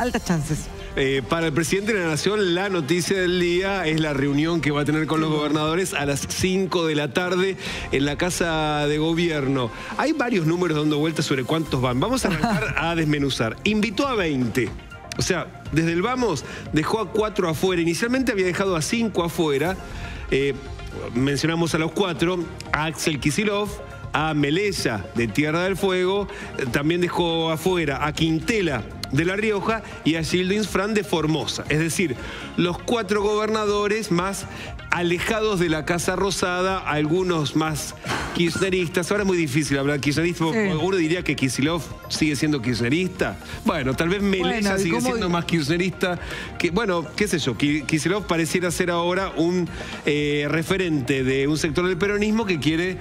altas chances. Para el presidente de la Nación, la noticia del día es la reunión que va a tener con los gobernadores a las 5 de la tarde en la Casa de Gobierno. Hay varios números dando vueltas sobre cuántos van. Vamos a arrancar a desmenuzar. Invitó a 20. O sea, desde el vamos dejó a 4 afuera. Inicialmente había dejado a 5 afuera. Mencionamos a los 4, a Axel Kicillof, a Melella de Tierra del Fuego, también dejó afuera a Quintela de La Rioja y a Gildo Infran de Formosa. Es decir, los 4 gobernadores más alejados de la Casa Rosada, algunos más kirchneristas. Ahora es muy difícil hablar kirchnerista, porque uno diría que Kicillof sigue siendo kirchnerista. Bueno, tal vez Melella sigue siendo más kirchnerista. Bueno, qué sé yo, Kicillof pareciera ser ahora un referente de un sector del peronismo que quiere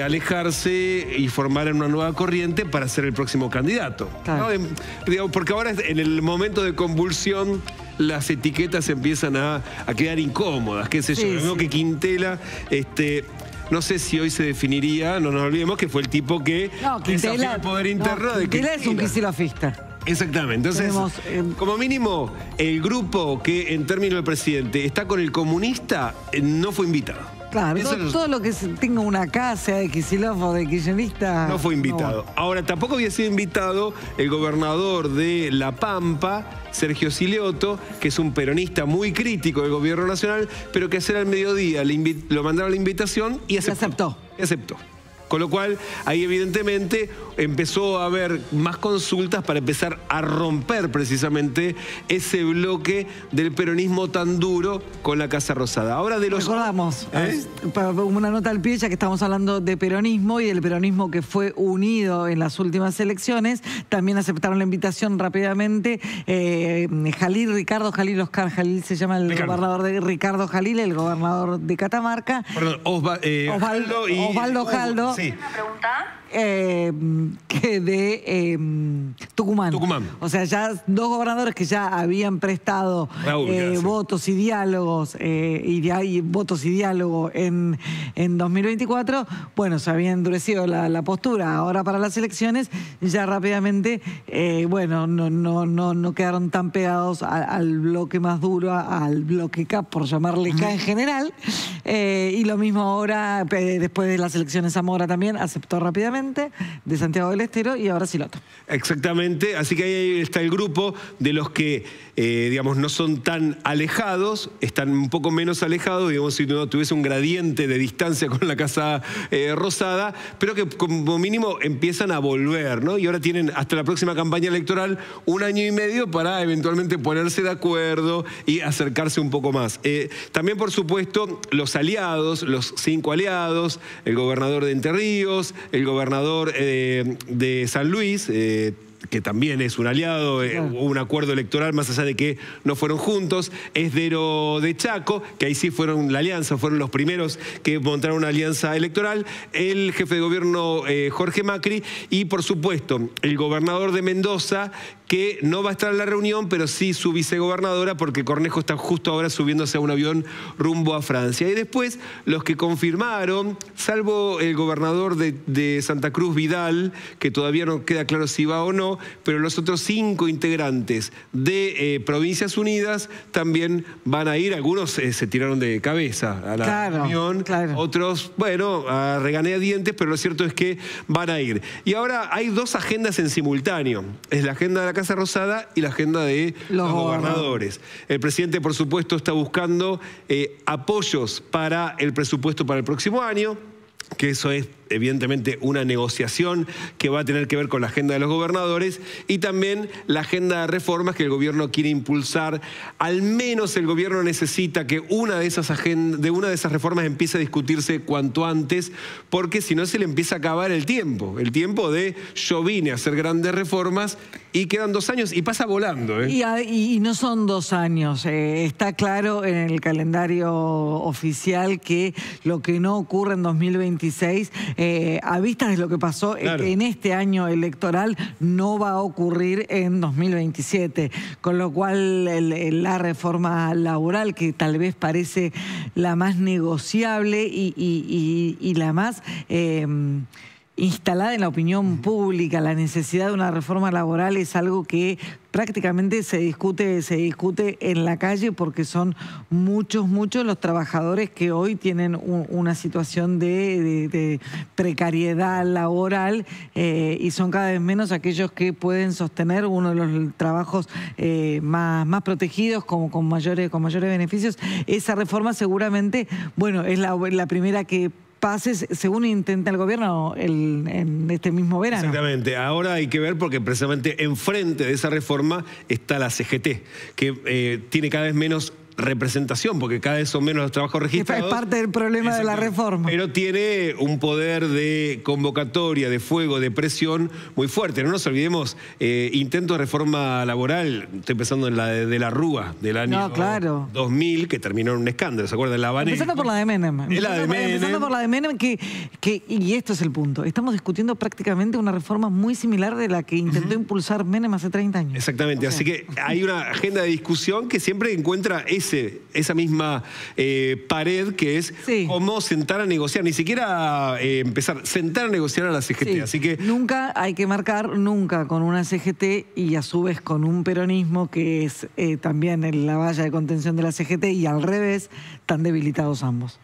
alejarse y formar una nueva corriente para ser el próximo candidato. Claro. ¿No? Porque ahora en el momento de convulsión las etiquetas empiezan a quedar incómodas, qué sé yo. Lo mismo que Quintela, no sé si hoy se definiría, no nos olvidemos que fue el tipo que desafió el poder interno de Quintela es un kicillofista. Exactamente. Entonces, como mínimo, el grupo que en términos del presidente está con el comunista no fue invitado. Claro, todo lo que tenga una casa de Kicillof o de kirchnerista... No fue invitado. No. Ahora, tampoco había sido invitado el gobernador de La Pampa, Sergio Silioto, que es un peronista muy crítico del gobierno nacional, pero que ayer al mediodía lo mandaron la invitación y aceptó. Con lo cual, ahí evidentemente empezó a haber más consultas para empezar a romper precisamente ese bloque del peronismo tan duro con la Casa Rosada. Ahora de los... Recordamos, una nota al pie, ya que estamos hablando de peronismo y del peronismo que fue unido en las últimas elecciones, también aceptaron la invitación rápidamente. Ricardo Jalil, Oscar Jalil se llama el gobernador de Ricardo Jalil, el gobernador de Catamarca. Perdón, Osvaldo Jaldo. Sí. Una pregunta. Que de Tucumán. O sea, ya 2 gobernadores que ya habían prestado votos y diálogos votos y diálogo en 2024, bueno, se había endurecido la postura. Ahora para las elecciones ya rápidamente, bueno, no quedaron tan pegados al bloque más duro, al bloque K, por llamarle K en general. Y lo mismo ahora, después de las elecciones, Zamora también aceptó rápidamente, de Santiago del Estero, y ahora Silioto. Exactamente, así que ahí está el grupo de los que, digamos, no son tan alejados, están un poco menos alejados, digamos, si no tuviese un gradiente de distancia con la Casa Rosada, pero que como mínimo empiezan a volver, ¿no? Y ahora tienen hasta la próxima campaña electoral 1 año y medio para eventualmente ponerse de acuerdo y acercarse un poco más. También, por supuesto, los aliados, los 5 aliados, el gobernador de Entre Ríos, el gobernador de San Luis, que también es un aliado, hubo un acuerdo electoral más allá de que no fueron juntos, Esdero de Chaco, que ahí sí fueron la alianza, fueron los primeros que montaron una alianza electoral, el jefe de gobierno Jorge Macri y por supuesto el gobernador de Mendoza, que no va a estar en la reunión, pero sí su vicegobernadora, porque Cornejo está justo ahora subiéndose a un avión rumbo a Francia. Y después, los que confirmaron, salvo el gobernador de Santa Cruz, Vidal, que todavía no queda claro si va o no, pero los otros 5 integrantes de Provincias Unidas también van a ir. Algunos se tiraron de cabeza a la reunión, otros, bueno, a regañadientes, pero lo cierto es que van a ir. Y ahora hay 2 agendas en simultáneo. Es la agenda de la Casa Rosada y la agenda de los gobernadores. El presidente, por supuesto, está buscando apoyos para el presupuesto para el próximo año, que eso es evidentemente una negociación que va a tener que ver con la agenda de los gobernadores y también la agenda de reformas que el gobierno quiere impulsar. Al menos el gobierno necesita que una de esas reformas empiece a discutirse cuanto antes, porque si no se le empieza a acabar el tiempo de yo vine a hacer grandes reformas y quedan 2 años y pasa volando. Y no son 2 años, está claro en el calendario oficial que lo que no ocurre en 2026 a vistas de lo que pasó en este año electoral, no va a ocurrir en 2027. Con lo cual, la reforma laboral, que tal vez parece la más negociable y la más instalada en la opinión pública. La necesidad de una reforma laboral es algo que prácticamente se discute en la calle, porque son muchos los trabajadores que hoy tienen una situación de precariedad laboral, y son cada vez menos aquellos que pueden sostener uno de los trabajos más protegidos, con mayores beneficios. Esa reforma seguramente, bueno, es la primera que pases, según intenta el gobierno en este mismo verano. Exactamente. Ahora hay que ver, porque precisamente enfrente de esa reforma está la CGT, que tiene cada vez menos representación, porque cada vez son menos los trabajos registrados. Es parte del problema de la reforma. Pero tiene un poder de convocatoria, de fuego, de presión muy fuerte. No nos olvidemos, intentos de reforma laboral, estoy pensando en la de la Rúa del año 2000, que terminó en un escándalo, ¿se acuerdan? La Habanera. Empezando por la de Menem. Empezando por la de Menem, y esto es el punto. Estamos discutiendo prácticamente una reforma muy similar de la que intentó impulsar Menem hace 30 años. Exactamente, así que hay una agenda de discusión que siempre encuentra esa misma pared, que es cómo sentar a negociar, ni siquiera sentar a negociar a la CGT. Así que nunca hay que marcar, nunca con una CGT y a su vez con un peronismo que es también en la valla de contención de la CGT, y al revés, tan debilitados ambos.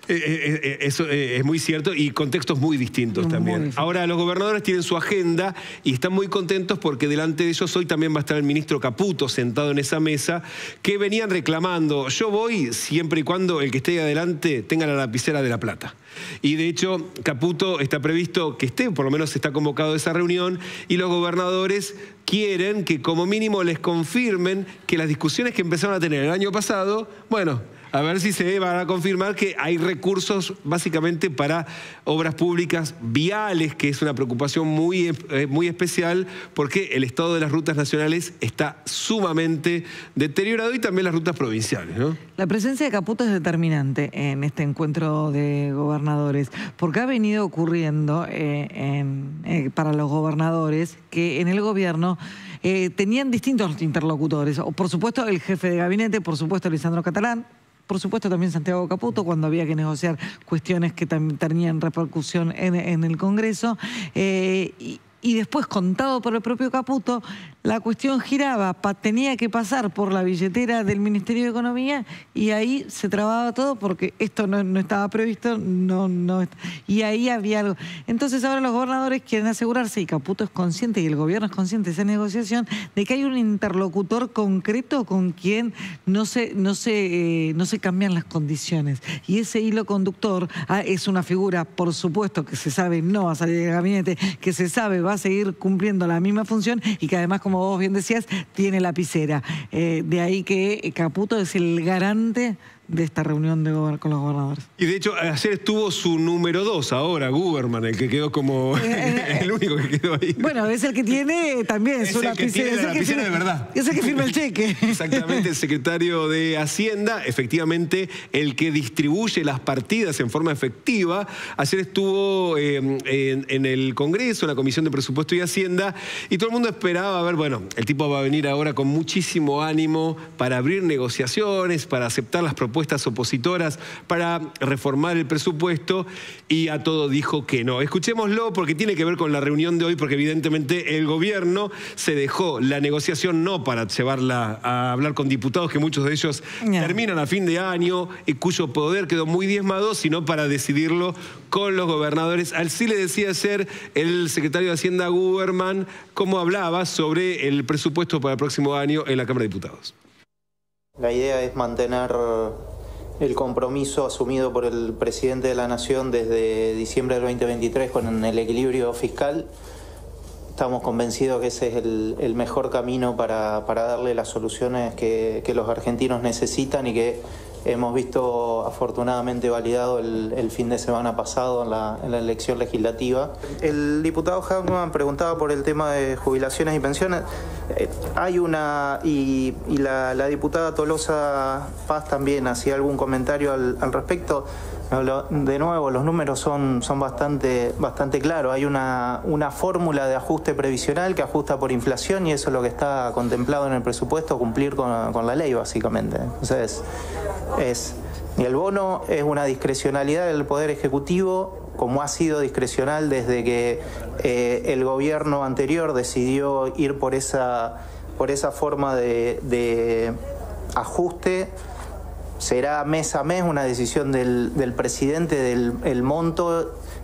Eso es muy cierto, y contextos muy distintos también. Ahora, los gobernadores tienen su agenda y están muy contentos porque delante de ellos hoy también va a estar el ministro Caputo sentado en esa mesa, que venían reclamando: yo voy siempre y cuando el que esté ahí adelante tenga la lapicera de La Plata. Y de hecho, Caputo está previsto que esté, por lo menos está convocado a esa reunión, y los gobernadores quieren que como mínimo les confirmen que las discusiones que empezaron a tener el año pasado, bueno, a ver si se van a confirmar que hay recursos básicamente para obras públicas viales, que es una preocupación muy especial, porque el estado de las rutas nacionales está sumamente deteriorado, y también las rutas provinciales, ¿no? La presencia de Caputo es determinante en este encuentro de gobernadores, porque ha venido ocurriendo para los gobernadores que en el gobierno tenían distintos interlocutores. Por supuesto, el jefe de gabinete, por supuesto, Lisandro Catalán, por supuesto también Santiago Caputo, cuando había que negociar cuestiones que tenían repercusión en el Congreso, y después, contado por el propio Caputo, la cuestión giraba, tenía que pasar por la billetera del Ministerio de Economía, y ahí se trababa todo, porque esto no estaba previsto, y ahí había algo. Entonces ahora los gobernadores quieren asegurarse, y Caputo es consciente, y el gobierno es consciente de esa negociación, de que hay un interlocutor concreto con quien no se cambian las condiciones. Y ese hilo conductor es una figura, por supuesto, que se sabe no va a salir del gabinete, que se sabe va a seguir cumpliendo la misma función, y que además, como vos bien decías, tiene lapicera. De ahí que Caputo es el garante de esta reunión con los gobernadores. Y de hecho, ayer estuvo su número 2, ahora, Guberman, el que quedó como el único que quedó ahí. Bueno, es el que tiene también su lapicera. Es el que tiene de verdad. Es el que firma el cheque. Exactamente, el secretario de Hacienda, efectivamente, el que distribuye las partidas en forma efectiva. Ayer estuvo en el Congreso, en la Comisión de Presupuesto y Hacienda, y todo el mundo esperaba, a ver, bueno, el tipo va a venir ahora con muchísimo ánimo para abrir negociaciones, para aceptar las propuestas opositoras, para reformar el presupuesto, y a todo dijo que no. Escuchémoslo, porque tiene que ver con la reunión de hoy, porque evidentemente el gobierno se dejó la negociación no para llevarla a hablar con diputados, que muchos de ellos terminan a fin de año, y cuyo poder quedó muy diezmado, sino para decidirlo con los gobernadores. Al sí le decía ayer el secretario de Hacienda, Guberman, cómo hablaba sobre el presupuesto para el próximo año en la Cámara de Diputados. La idea es mantener el compromiso asumido por el presidente de la Nación desde diciembre del 2023 con el equilibrio fiscal. Estamos convencidos que ese es el mejor camino para darle las soluciones que los argentinos necesitan, y que hemos visto afortunadamente validado el fin de semana pasado en la elección legislativa. El diputado Hackman preguntaba por el tema de jubilaciones y pensiones. Hay una, y la diputada Tolosa Paz también hacía algún comentario al respecto. De nuevo, los números son bastante claros. Hay una fórmula de ajuste previsional que ajusta por inflación, y eso es lo que está contemplado en el presupuesto, cumplir con la ley, básicamente. Entonces, y el bono es una discrecionalidad del Poder Ejecutivo como ha sido discrecional desde que el gobierno anterior decidió ir por esa forma de ajuste, será mes a mes una decisión del presidente del monto